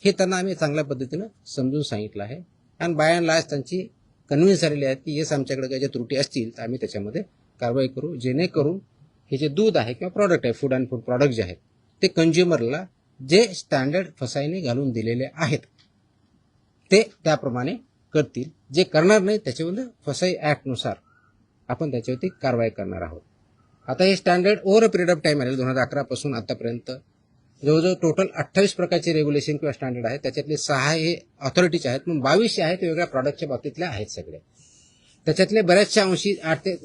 हे त्यांना आम्ही चांगल्या पद्धतीनं समजून सांगितलं आहे आणि बाय अँड लार्ज त्यांची कन्व्हिन्स झालेली आहेत की येस आमच्याकडे काही ज्या त्रुटी असतील तर आम्ही त्याच्यामध्ये कारवाई करू, जेणेकरून हे जे दूध आहे किंवा प्रॉडक्ट आहे, फूड अँड फूड प्रॉडक्ट जे आहेत ते कंझ्युमरला जे स्टँडर्ड फसाईने घालून दिलेले आहेत ते त्याप्रमाणे करतील. जे करणार नाही त्याच्यामध्ये फसाई ॲक्टनुसार आपण त्याच्यावरती कारवाई करणार आहोत. आता हे standard over a period of time आले, 2011 पासून आतापर्यंत जवळजवळ टोटल 28 प्रकारचे रेग्युलेशन किंवा स्टँडर्ड आहेत, त्याच्यातले 6 हे ऑथॉरिटीचे आहेत, मग 22 आहेत वेगळ्या प्रॉडक्टच्या बाबतीतल्या आहेत सगळे. त्याच्यातले बऱ्याचशा अंशी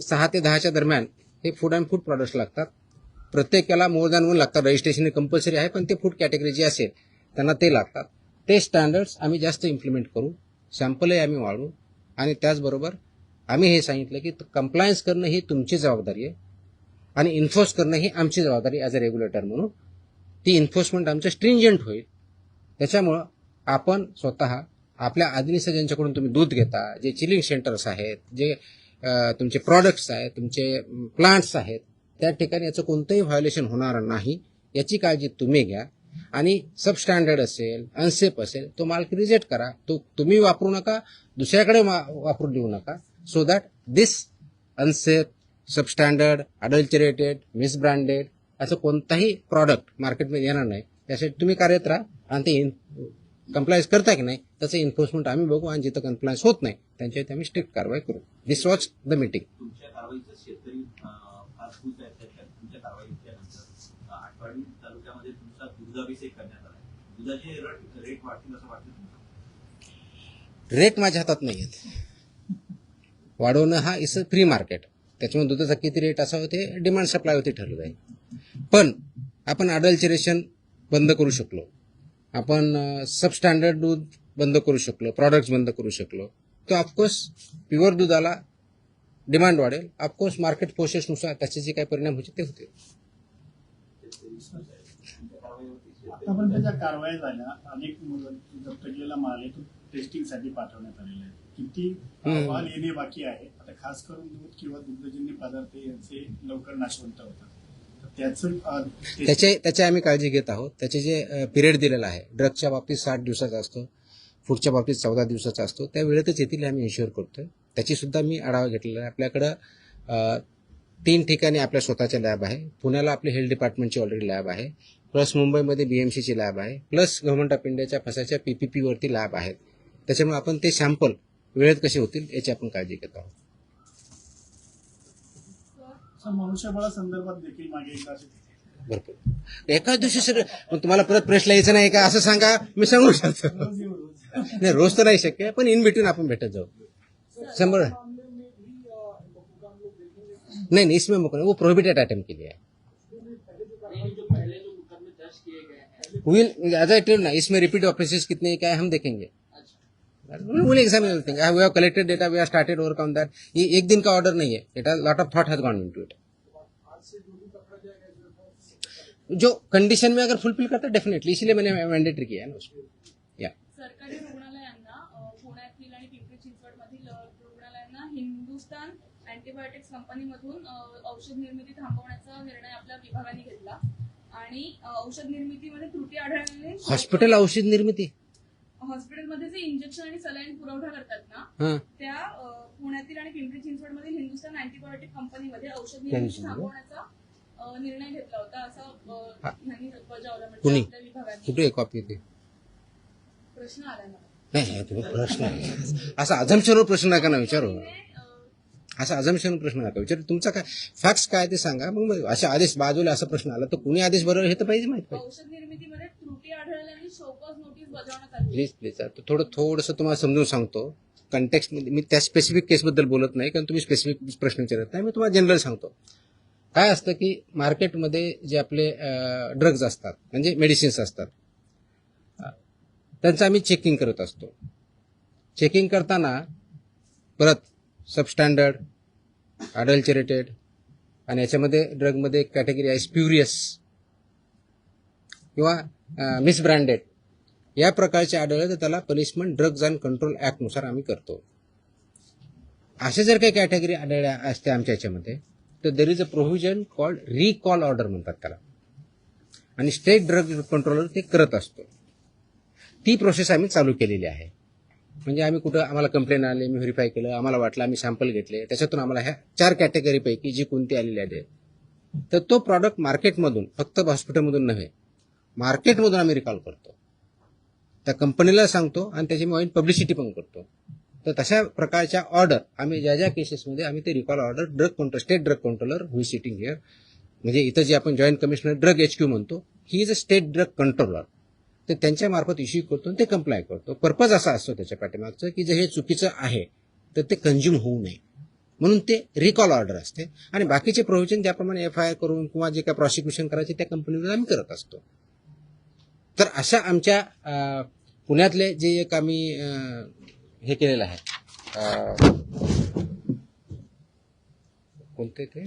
6 ते 10च्या दरम्यान हे फूड अँड फूड प्रॉडक्ट्स लागतात. प्रत्येकाला मोर दॅन 1 लागतात, रजिस्ट्रेशन कंपल्सरी आहे, पण ते फूड कॅटेगरी जी असेल त्यांना ते लागतात. ते स्टँडर्ड्स आम्ही जास्त इम्प्लिमेंट करू, सॅम्पलही आम्ही वाढवू आणि त्याचबरोबर आम्ही हे सांगितलं की कंप्लायन्स करणं ही तुमची जबाबदारी आहे आणि इन्फोर्स करणं ही आमची जबाबदारी ॲज अ रेग्युलेटर म्हणून. ती इन्फोर्समेंट आमचं स्ट्रिंजंट होईल. त्याच्यामुळं आपण स्वतः आपल्या आधीनिसं ज्यांच्याकडून तुम्ही दूध घेता, जे चिलिंग सेंटर्स आहेत, जे तुमचे प्रॉडक्ट्स आहेत, तुमचे प्लांट्स आहेत, त्या ठिकाणी याचं कोणतंही व्हायोलेशन होणार नाही याची काळजी तुम्ही घ्या. आणि सबस्टँडर्ड असेल, अनसेफ असेल, तो माल रिजेक्ट करा, तो तुम्ही वापरू नका, दुसऱ्याकडे वापरू देऊ नका, so that this unsafe, substandard, adulterated, misbranded असं कोणताही प्रॉडक्ट मार्केटमध्ये येणार नाही. त्यासाठी तुम्ही कार्यरत राहा आणि ते कंप्लायन्स करता की नाही त्याचं एन्फोर्समेंट आम्ही बघू आणि जिथं कंप्लायन्स होत नाही त्यांच्यावरती आम्ही स्ट्रिक्ट कारवाई करू. दिस वॉज द मीटिंग. तुमच्या कारवाईचं शेतकरी फार खुश आहेत. तुमच्या कारवाईनंतर आठवडी तालुक्यामध्ये तुमचा दुधाभिषेक करण्यात आला. दुधाचे रेट वाढतील असं वाटतं तुम्हाला? रेट माझ्या हातात नाही आहेत. वाढवणं हा इज अ फ्री मार्केट, त्याच्यामुळे दुधाचा किती रेट असावं ते डिमांड सप्लायवरती ठरलं जाईल. पण आपण अडल्चरेशन बंद करू शकलो, आपण सबस्टँडर्ड दूध बंद करू शकलो, प्रॉडक्ट्स बंद करू शकलो, तर ऑफकोर्स प्युअर दुधाला डिमांड वाढेल. ऑफकोर्स मार्केट फोर्सेसनुसार त्याचे जे काही परिणाम होते ते होते. आतापर्यंत ज्या कारवाया झाल्या, अनेक जप्त केलेला माल आहे तो टेस्टिंगसाठी पाठवण्यात आलेला आहे. किती अहवाल येणे बाकी आहे? आता खास करून दूध किंवा दुग्धजन्य पदार्थ यांचे लवकर नाशवंत होतात, त्याची आम्ही काळजी घेत आहोत. त्याचे जे पिरियड दिलेला आहे, ड्रगच्या बाबतीत 60 दिवसाचा असतो, फूडच्या बाबतीत 14 दिवसाचा असतो, त्या वेळेतच येथील आम्ही इन्श्युअर करतोय. त्याची सुद्धा मी आढावा घेतलेला आहे. आपल्याकडं 3 ठिकाणी आपल्या स्वतःच्या लॅब आहे. पुण्याला आपली हेल्थ डिपार्टमेंटची ऑलरेडी लॅब आहे, प्लस मुंबईमध्ये BMCची लॅब आहे, प्लस गव्हर्नमेंट ऑफ इंडियाच्या फसाच्या PPP वरती लॅब आहेत. त्याच्यामुळे आपण ते सॅम्पल वेळेत कसे होतील याची आपण काळजी घेत आहोत. मनुष्यबळा संदर्भात देखील मागे एकदा भरपूर एकाच दिवशी सगळं तुम्हाला परत प्रश्न यायचं नाही का असं सांगा, मी सांगू शकतो. नाही रोज तर नाही शक्य, पण इन बिटवीन आपण भेटत जाऊ. 100 नहीं इसमें वो प्रोहिबिटेड आइटम के लिए है. विल एज आई टेल ना, इसमें रिपीट ऑफिसेस कितने हैं, क्या है, हम देखेंगे. Will examine everything. We have collected data, we have started work on that. ये एक दिन का ऑर्डर नहीं है. It has lot of thought has gone into it. जो कंडीशन में अगर फुलफिल करता है डेफिनेटली, इसीलिए मैंने मैंडेटरी किया है ना उसको. या सरकारी रुग्णालयांना पुण्यातील आणि पिंपरी चिंचवड मधील रुग्णालयांना हिंदुस्तान अँटीबायोटिक्स कंपनीमधून औषध निर्मिती थांबवण्याचा निर्णय आपल्या विभागाने घेतला आणि औषध निर्मितीमध्ये त्रुटी आढळल्याने हॉस्पिटल औषध निर्मिती. हॉस्पिटलमध्ये जे इंजेक्शन आणि सलाईन पुरवठा करतात ना, हां, त्या पुण्यातील आणि पिंपरी चिंचवड मधील हिंदुस्तान अँटीबायोटिक कंपनीमध्ये औषध निर्मिती थांबवण्याचा निर्णय घेतला होता, असा यांनी बजावला. कुणी? म्हणजे आपल्या विभागाने. कुठे एक कॉपी होती. प्रश्न आला मला. नाही, तुम्ही प्रश्न असा अझम्पशनवर प्रश्न नका ना विचारू. असा अझम्पशनवर प्रश्न नका विचारू. तुमचा काय फॅक्ट्स काय ते सांगा. मग अशा आदेश बाजूला असा प्रश्न आला तर कुणी आदेश बरोबर हे तर पाहिजे, माहित पाहिजे. औषध निर्मितीमध्ये त्रुटी आढळल्याने शोकॉज नोटीस बजावण्यात आली. प्लीज आता थोडंसं तुम्हाला समजून सांगतो. कंटेक्स्ट मध्ये मी त्या स्पेसिफिक केसबद्दल बोलत नाही, कारण तुम्ही स्पेसिफिक प्रश्न विचारत नाही. मी तुम्हाला जनरल सांगतो. काय असतं की मार्केटमध्ये जे आपले ड्रग्ज असतात, म्हणजे मेडिसिन्स असतात, त्यांचं आम्ही चेकिंग करत असतो. चेकिंग करताना परत सबस्टँडर्ड, अडल्चरेटेड आणि याच्यामध्ये ड्रगमध्ये एक कॅटेगरी आहे स्प्युरियस किंवा मिसब्रँडेड, या प्रकारचे आढळले तर त्याला पनिशमेंट ड्रग्ज अँड कंट्रोल ॲक्टनुसार आम्ही करतो. अशा जर काही कॅटेगरी आढळल्या असते आमच्या याच्यामध्ये तर there is a provision called recall order म्हणतात त्याला, आणि स्टेट ड्रग कंट्रोलर ते करत असतो. ती प्रोसेस आम्ही चालू केलेली आहे. म्हणजे आम्ही कुठं आम्हाला कंप्लेंट आले, मी व्हेरीफाय केलं, आम्हाला वाटलं, आम्ही सॅम्पल घेतले, त्याच्यातून आम्हाला ह्या 4 कॅटेगरीपैकी जी कोणती आलेली आहे तर तो प्रॉडक्ट मार्केटमधून, फक्त हॉस्पिटलमधून नव्हे, मार्केटमधून आम्ही रिकॉल करतो. त्या कंपनीला सांगतो आणि त्याची मी पब्लिसिटी पण करतो. तर तशा प्रकारच्या ऑर्डर आम्ही ज्या केसेसमध्ये आम्ही ते recall order drug control, state drug controller who sitting here, म्हणजे इथं जे आपण जॉईंट कमिशनर ड्रग HQ म्हणतो, he is a state drug controller, तर त्यांच्या मार्फत इश्यू करतो आणि ते कंप्लाय करतो. पर्पज असा असतो त्याच्या पाठीमागचं की जे हे चुकीचं आहे तर ते कंझ्युम होऊ नये, म्हणून ते रिकॉल ऑर्डर असते. आणि बाकीचे प्रोव्हिजन ज्याप्रमाणे FIR करून किंवा जे काय प्रॉसिक्युशन करायचे त्या कंपनीवर आम्ही करत असतो. तर अशा आमच्या पुण्यातले जे एक आम्ही हे केलेलं आहे, कोणते ते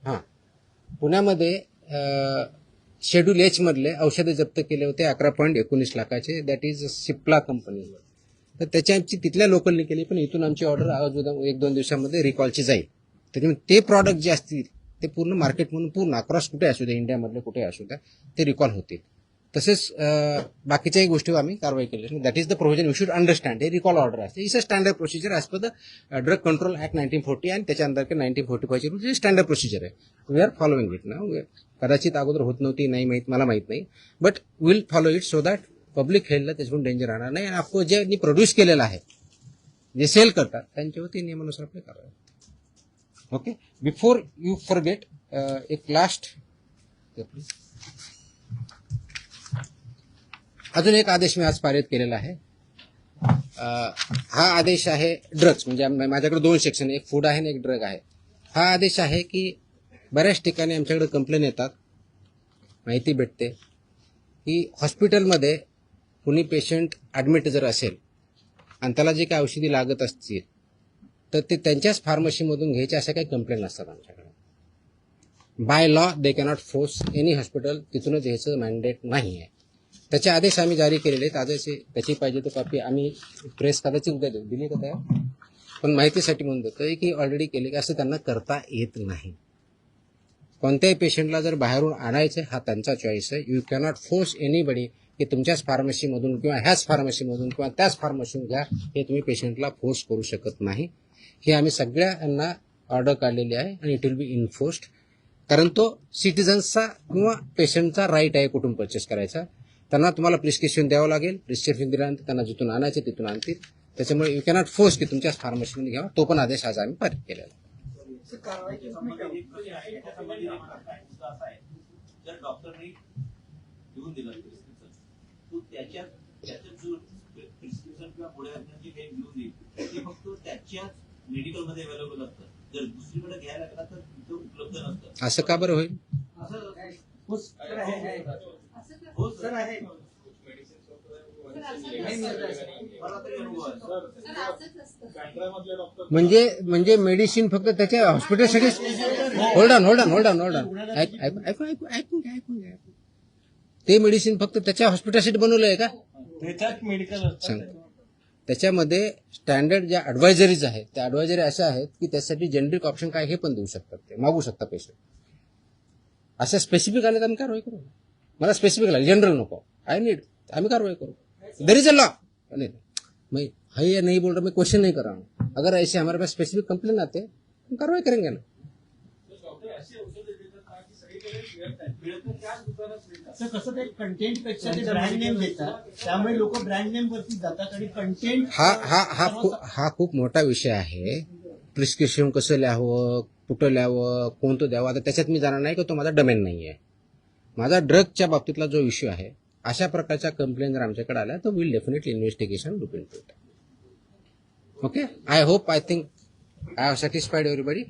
हां, पुण्यामध्ये शेड्यूल H मधले औषधे जप्त केले होते 11.19 लाखाचे. That is Cipla company. तर त्याची तिथल्या लोकलने केली, पण इथून आमची ऑर्डर आज 1-2 दिवसामध्ये रिकॉलची जाईल. त्याच्यामुळे ते प्रॉडक्ट जे असतील ते पूर्ण मार्केटमधून पूर्ण अक्रॉस कुठे असू द्या, इंडियामधले कुठे असू द्या, ते रिकॉल होतील. तसेच बाकीच्याही गोष्टीवर आम्ही कारवाई केली. That is the provision you should understand. हे रिकॉल ऑर्डर असते. It's a standard procedure as per the drug control act 1940 आणि त्याच्या अंतर्गत 1945 ची स्टँडर्ड प्रोसिजर आहे. वी आर फॉलोइंग इट ना. कदाचित अगोदर होत नव्हती, नाही माहीत, मला माहीत नाही, but will follow it so that public हेल्थला त्याच्यातून डेंजर राहणार नाही. आणि ऑफकोर्स ज्यांनी प्रोड्यूस केलेलं आहे, जे सेल करतात, त्यांच्यावरती नियमानुसार आपले कारवाई. ओके, बिफोर यू फॉरगेट, एक लास्ट अजून एक आदेश मी आज पारित केलेला आहे. हा आदेश आहे ड्रग्ज, म्हणजे माझ्याकडे 2 सेक्शन, एक फूड आहे आणि एक ड्रग आहे. हा आदेश आहे की बऱ्याच ठिकाणी आमच्याकडे कंप्लेन येतात, माहिती भेटते की हॉस्पिटलमध्ये कुणी पेशंट ॲडमिट जर असेल आणि त्याला जे काही औषधी लागत असतील तर ते त्यांच्याच फार्मसीमधून घ्यायचे, अशा काही कंप्लेंट असतात आमच्याकडे. By law they cannot force any hospital तिथूनच घ्यायचं मॅन्डेट नाही आहे. त्याचे आदेश आम्ही जारी केलेले आहेत. आदेश त्याची पाहिजे तर कॉपी आम्ही प्रेस कदाचित उद्या दिली का त्या, पण माहितीसाठी म्हणून देतोय की ऑलरेडी केले की असं त्यांना करता येत नाही. कोणत्याही पेशंटला जर बाहेरून आणायचं हा त्यांचा चॉईस आहे. यू कॅनॉट फोर्स एनीबडी की तुमच्याच फार्मसीमधून किंवा ह्याच फार्मसीमधून किंवा त्याच फार्मसीमधून घ्या, हे तुम्ही पेशंटला फोर्स करू शकत नाही. हे आम्ही सगळ्यांना ऑर्डर काढलेली आहे आणि इट विल बी इन्फोर्स्ड, कारण तो सिटिझन्सचा किंवा पेशंटचा राईट आहे कुठून परचेस करायचा. त्यांना तुम्हाला प्रिस्क्रिप्शन द्यावं लागेल. प्रिस्क्रिप्शन दिल्यानंतर त्यांना जिथून आणायचे तिथून आणतील. त्याच्यामुळे यू कॅनॉट फोर्स की तुमच्याच फार्मसीमध्ये घ्यावा. तो पण आदेश आज आम्ही पारित केलेला आहे. जर डॉक्टरने देऊन दिलं प्रिस्क्रिप्शन, तो त्याच्यात जो प्रिस्क्रिप्शन किंवा पुढे जे काही घेऊन देईल ते फक्त त्याच्याच मेडिकलमध्ये अवेलेबल असतं. जर दुसरीकडे घ्यायला लागला तर तिथं उपलब्ध नसतं. असं का बरं होईल? असं हो सर आहे. हो सर आहे. बँड्रामधले डॉक्टर म्हणजे मेडिसिन फक्त त्याच्या हॉस्पिटलसाठी. Hold on. ऐकून घ्या. ते मेडिसिन फक्त त्याच्या हॉस्पिटलसाठी बनवलं आहे का? त्याच्यात मेडिकल सांग. त्याच्यामध्ये स्टँडर्ड ज्या ऍडवायझरीज आहेत त्या ऍडवायझरी अशा आहेत की त्यासाठी जेनरिक ऑप्शन काय हे पण देऊ शकतात, ते मागू शकता पेशंट. अशा स्पेसिफिक आले तर आम्ही कारवाई करू. मला स्पेसिफिक लागले, जनरल नको, आम्ही कारवाई करो. There is a law. मैं है या नहीं बोल रहा, मैं क्वेश्चन नहीं कर रहा हूँ. अगर ऐसे हमारे पास स्पेसिफिक कंप्लेन आते हैं हम कार्रवाई करेंगे ना. तर कसं ते कंटेंट पेक्षा ते ब्रँड नेम देतात, त्यामुळे लोक ब्रँड नेम वरती जातात आणि कंटेंट हा खूप मोठा विषय आहे. प्रिस्क्रिप्शन कसं लिहावं, कुठं लिहावं, कोणतं द्यावं, आता त्याच्यात मी जाणार नाही की तो माझा डोमेन नाही आहे. माझा ड्रगच्या बाबतीतला जो इश्यू आहे, अशा प्रकारच्या कंप्लेंट जर आमच्याकडे आल्या तर will definitely investigation look into it. Okay, I think I have satisfied everybody.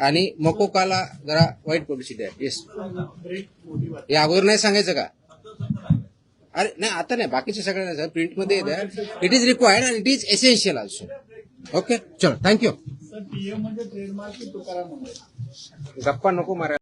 आणि मोकोकाला जरा वाईट पब्लिसिटी आहे. येस, हे अगोदर नाही सांगायचं का? अरे नाही, आता नाही, बाकीचे सगळ्यांना प्रिंटमध्ये द्या. It is required and it is essential also. Okay, चलो, थँक्यू. सर पीएम म्हणजे ट्रेडमार्क तुकाराम म्हणजे गप्पा नको मारा.